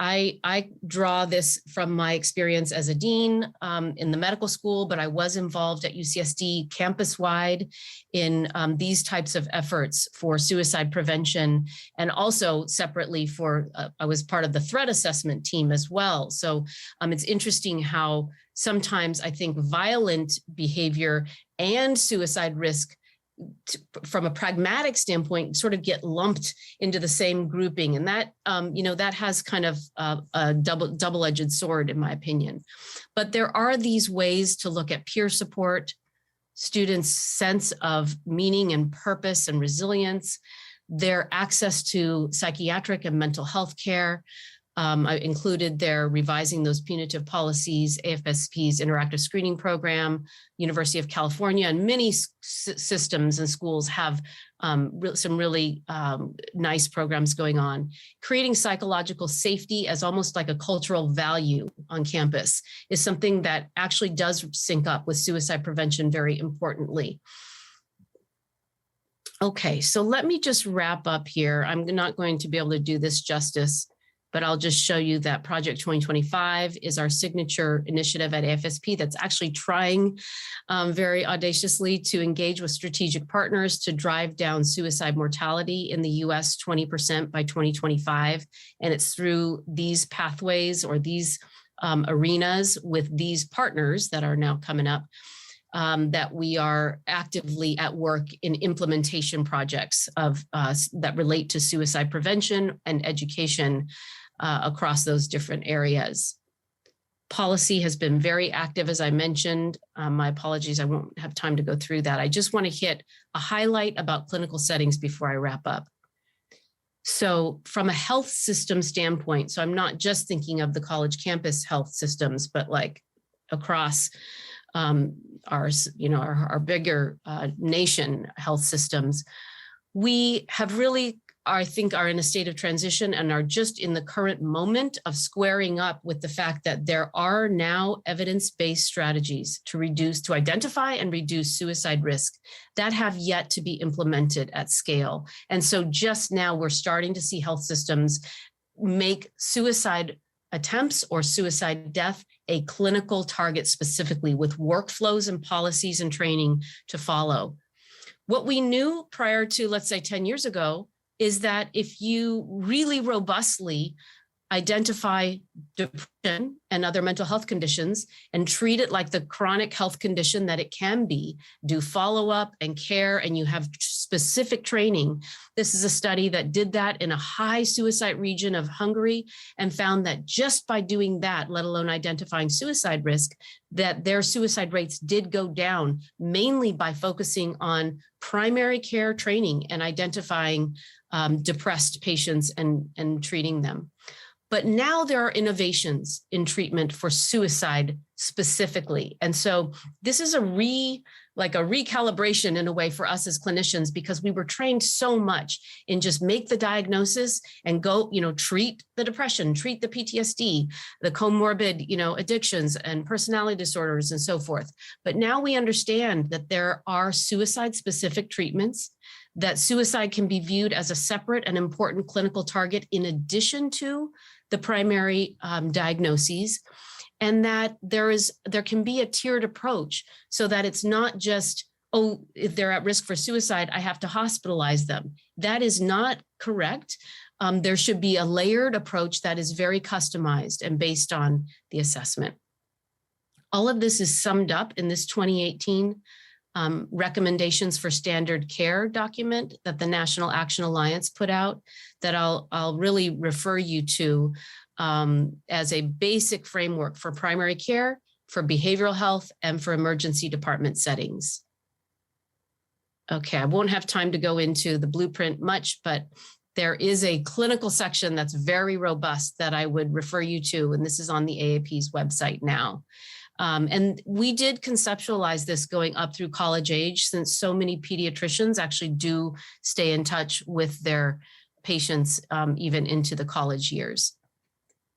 I draw this from my experience as a dean in the medical school, but I was involved at UCSD campus-wide in these types of efforts for suicide prevention, and also separately I was part of the threat assessment team as well. So it's interesting how sometimes I think violent behavior and suicide risk from a pragmatic standpoint sort of get lumped into the same grouping. And that, that has kind of a double-edged sword, in my opinion. But there are these ways to look at peer support, students' sense of meaning and purpose and resilience, their access to psychiatric and mental health care. I included there revising those punitive policies, AFSP's interactive screening program, University of California, and many systems and schools have some really nice programs going on. Creating psychological safety as almost like a cultural value on campus is something that actually does sync up with suicide prevention very importantly. Okay, so let me just wrap up here. I'm not going to be able to do this justice, but I'll just show you that Project 2025 is our signature initiative at AFSP that's actually trying very audaciously to engage with strategic partners to drive down suicide mortality in the US 20% by 2025. And it's through these pathways or these arenas with these partners that are now coming up that we are actively at work in implementation projects that relate to suicide prevention and education across those different areas. Policy has been very active, as I mentioned. My apologies, I won't have time to go through that. I just want to hit a highlight about clinical settings before I wrap up. So from a health system standpoint, so I'm not just thinking of the college campus health systems, but like across our bigger nation health systems, we have really, I think, are in a state of transition and are just in the current moment of squaring up with the fact that there are now evidence-based strategies to identify and reduce suicide risk that have yet to be implemented at scale. And so just now we're starting to see health systems make suicide attempts or suicide death a clinical target specifically, with workflows and policies and training to follow. What we knew prior to, let's say, 10 years ago, is that if you really robustly identify depression and other mental health conditions and treat it like the chronic health condition that it can be, do follow-up and care, and you have specific training. This is a study that did that in a high suicide region of Hungary and found that just by doing that, let alone identifying suicide risk, that their suicide rates did go down, mainly by focusing on primary care training and identifying depressed patients and treating them. But now there are innovations in treatment for suicide specifically. And so this is a recalibration in a way for us as clinicians, because we were trained so much in just make the diagnosis and go, treat the depression, treat the PTSD, the comorbid, addictions and personality disorders and so forth. But now we understand that there are suicide specific treatments, that suicide can be viewed as a separate and important clinical target in addition to the primary diagnoses, and that there can be a tiered approach so that it's not just, oh, if they're at risk for suicide, I have to hospitalize them. That is not correct. There should be a layered approach that is very customized and based on the assessment. All of this is summed up in this 2018 recommendations for standard care document that the National Action Alliance put out, that I'll really refer you to as a basic framework for primary care, for behavioral health, and for emergency department settings. Okay, I won't have time to go into the blueprint much, but there is a clinical section that's very robust that I would refer you to, and this is on the AAP's website now. And we did conceptualize this going up through college age, since so many pediatricians actually do stay in touch with their patients even into the college years.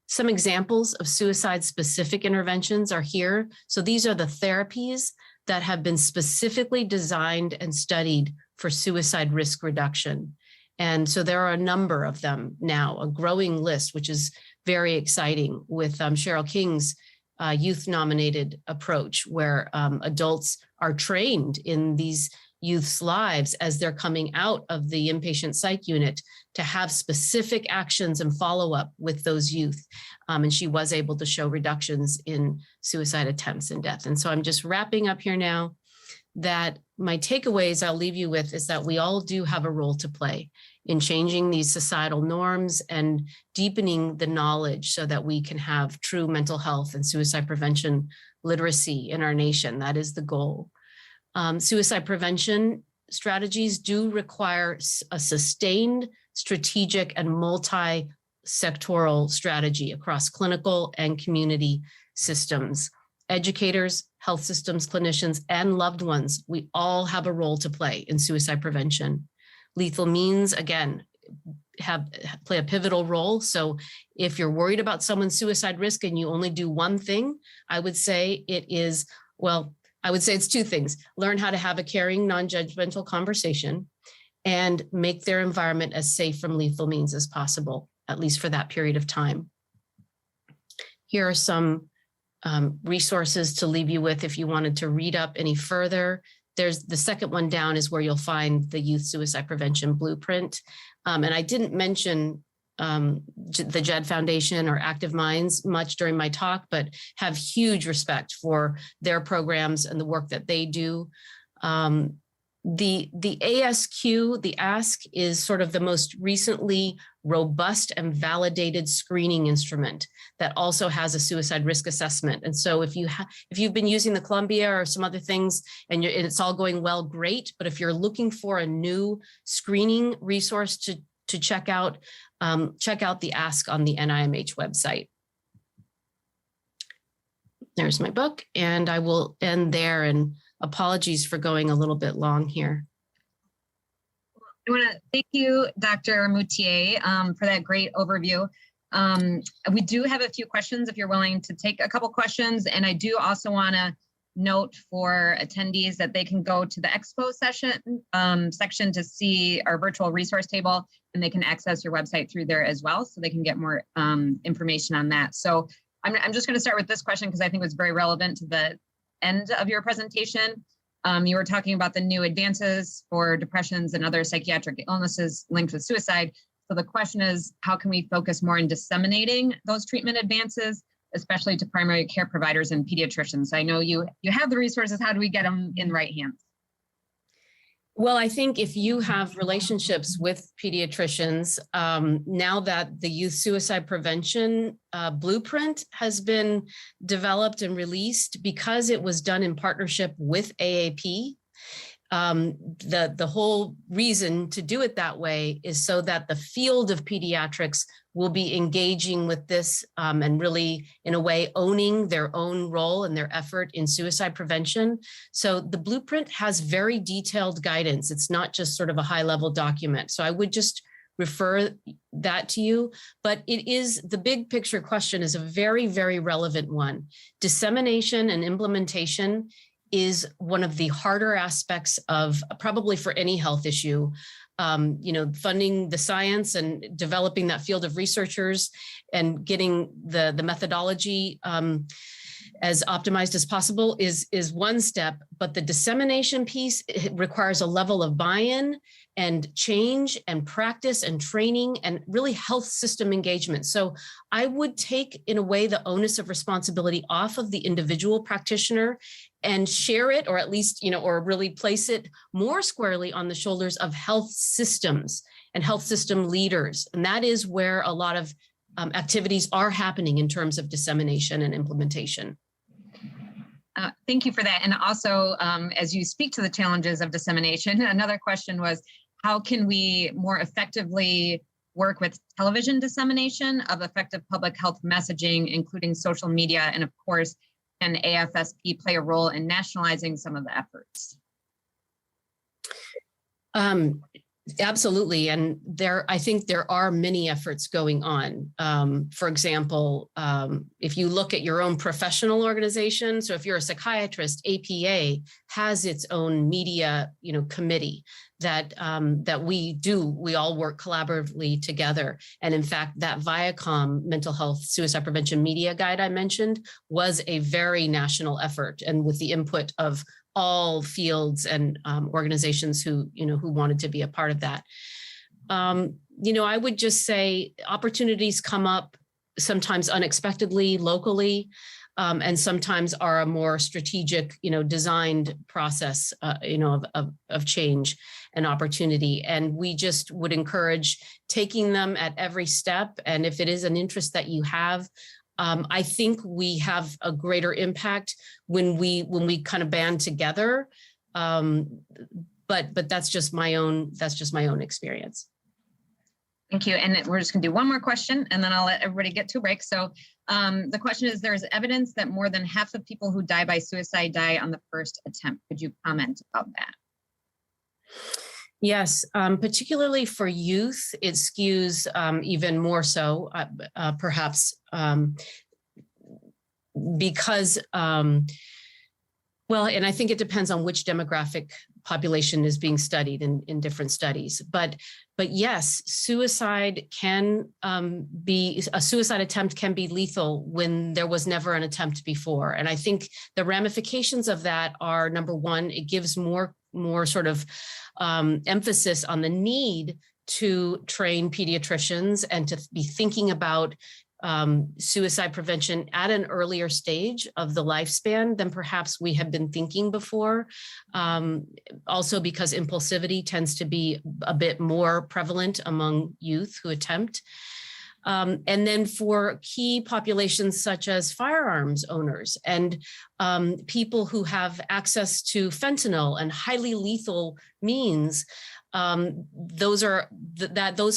Some examples of suicide-specific interventions are here. So these are the therapies that have been specifically designed and studied for suicide risk reduction. And so there are a number of them now, a growing list, which is very exciting, with Cheryl King's youth-nominated approach, where adults are trained in these youth's lives as they're coming out of the inpatient psych unit to have specific actions and follow-up with those youth. And she was able to show reductions in suicide attempts and death. And so I'm just wrapping up here now, that my takeaways I'll leave you with is that we all do have a role to play in changing these societal norms and deepening the knowledge so that we can have true mental health and suicide prevention literacy in our nation. That is the goal. Suicide prevention strategies do require a sustained, strategic, and multi-sectoral strategy across clinical and community systems. Educators, health systems, clinicians, and loved ones, we all have a role to play in suicide prevention. Lethal means, again, play a pivotal role. So if you're worried about someone's suicide risk and you only do one thing, I would say it's two things. Learn how to have a caring, non-judgmental conversation, and make their environment as safe from lethal means as possible, at least for that period of time. Here are some resources to leave you with if you wanted to read up any further. There's the second one down is where you'll find the Youth Suicide Prevention Blueprint. And I didn't mention the JED Foundation or Active Minds much during my talk, but have huge respect for their programs and the work that they do. The ASQ, the ASK, is sort of the most recently robust and validated screening instrument that also has a suicide risk assessment. And so if you've been using the Columbia or some other things and it's all going well, great. But if you're looking for a new screening resource to check out the ASK on the NIMH website. There's my book, and I will end there, and apologies for going a little bit long here. I want to thank you, Dr. Moutier, for that great overview. We do have a few questions if you're willing to take a couple questions, and I do also want to note for attendees that they can go to the expo section to see our virtual resource table, and they can access your website through there as well, so they can get more information on that. So I'm just going to start with this question because I think it was very relevant to the end of your presentation. You were talking about the new advances for depressions and other psychiatric illnesses linked with suicide. So the question is, how can we focus more on disseminating those treatment advances, especially to primary care providers and pediatricians? I know you have the resources. How do we get them in the right hands? Well, I think if you have relationships with pediatricians, now that the Youth Suicide Prevention Blueprint has been developed and released, because it was done in partnership with AAP, the whole reason to do it that way is so that the field of pediatrics will be engaging with this and really, in a way, owning their own role and their effort in suicide prevention. So the blueprint has very detailed guidance. It's not just sort of a high-level document. So I would just refer that to you. But it is, the big picture question is a very, very relevant one. Dissemination and implementation is one of the harder aspects of, probably for any health issue, funding the science and developing that field of researchers and getting the methodology as optimized as possible is one step, but the dissemination piece requires a level of buy-in and change and practice and training and really health system engagement. So I would take, in a way, the onus of responsibility off of the individual practitioner and share it, or at least, or really place it more squarely on the shoulders of health systems and health system leaders. And that is where a lot of activities are happening in terms of dissemination and implementation. Thank you for that. And also, as you speak to the challenges of dissemination, another question was, how can we more effectively work with television dissemination of effective public health messaging, including social media, and of course, can AFSP play a role in nationalizing some of the efforts? Absolutely. And I think there are many efforts going on. For example, if you look at your own professional organization, so if you're a psychiatrist, APA has its own media, committee that we all work collaboratively together. And in fact, that Viacom mental health suicide prevention media guide I mentioned was a very national effort, and with the input of all fields and organizations who wanted to be a part of that. I would just say opportunities come up sometimes unexpectedly, locally, and sometimes are a more strategic, designed process, of change and opportunity. And we just would encourage taking them at every step. And if it is an interest that you have, I think we have a greater impact when we kind of band together. But that's just my own experience. Thank you. And we're just going to do one more question, and then I'll let everybody get to a break. So the question is, there's evidence that more than half of people who die by suicide die on the first attempt. Could you comment about that? Yes, particularly for youth, it skews even more so, perhaps because, and I think it depends on which demographic population is being studied in different studies. But yes, a suicide attempt can be lethal when there was never an attempt before. And I think the ramifications of that are, number one, it gives more sort of emphasis on the need to train pediatricians and to be thinking about suicide prevention at an earlier stage of the lifespan than perhaps we have been thinking before. Also because impulsivity tends to be a bit more prevalent among youth who attempt. And then for key populations such as firearms owners and people who have access to fentanyl and highly lethal means, those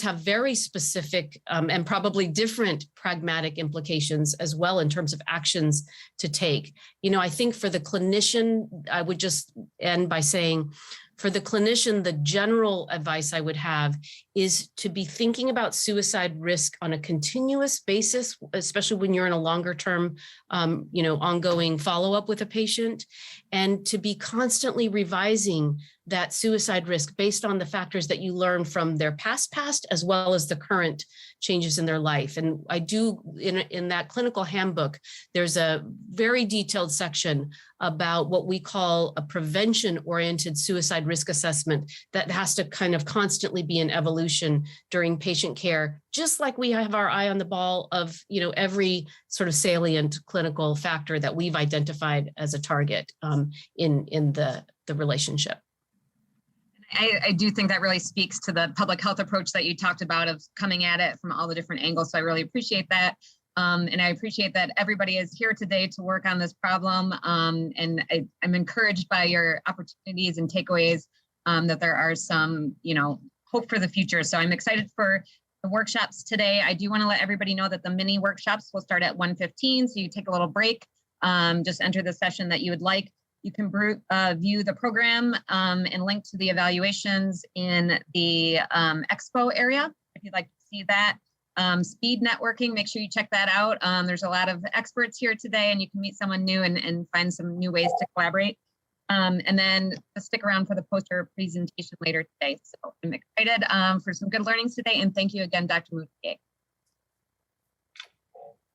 have very specific and probably different pragmatic implications as well in terms of actions to take. I think for the clinician, I would just end by saying, for the clinician, the general advice I would have is to be thinking about suicide risk on a continuous basis, especially when you're in a longer term, ongoing follow-up with a patient, and to be constantly revising that suicide risk based on the factors that you learn from their past, as well as the current changes in their life. And I do, in that clinical handbook, there's a very detailed section about what we call a prevention-oriented suicide risk assessment that has to kind of constantly be in evolution during patient care, just like we have our eye on the ball of, every sort of salient clinical factor that we've identified as a target in the relationship. I do think that really speaks to the public health approach that you talked about of coming at it from all the different angles. So I really appreciate that. And I appreciate that everybody is here today to work on this problem. And I'm encouraged by your opportunities and takeaways that there are some, hope for the future. So I'm excited for the workshops today. I do want to let everybody know that the mini workshops will start at 1:15. So you take a little break, just enter the session that you would like. You can view the program and link to the evaluations in the expo area if you'd like to see that. Speed networking, make sure you check that out. There's a lot of experts here today, and you can meet someone new and find some new ways to collaborate. And then stick around for the poster presentation later today. So I'm excited for some good learnings today. And thank you again, Dr. Moutier.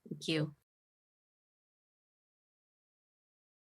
Thank you.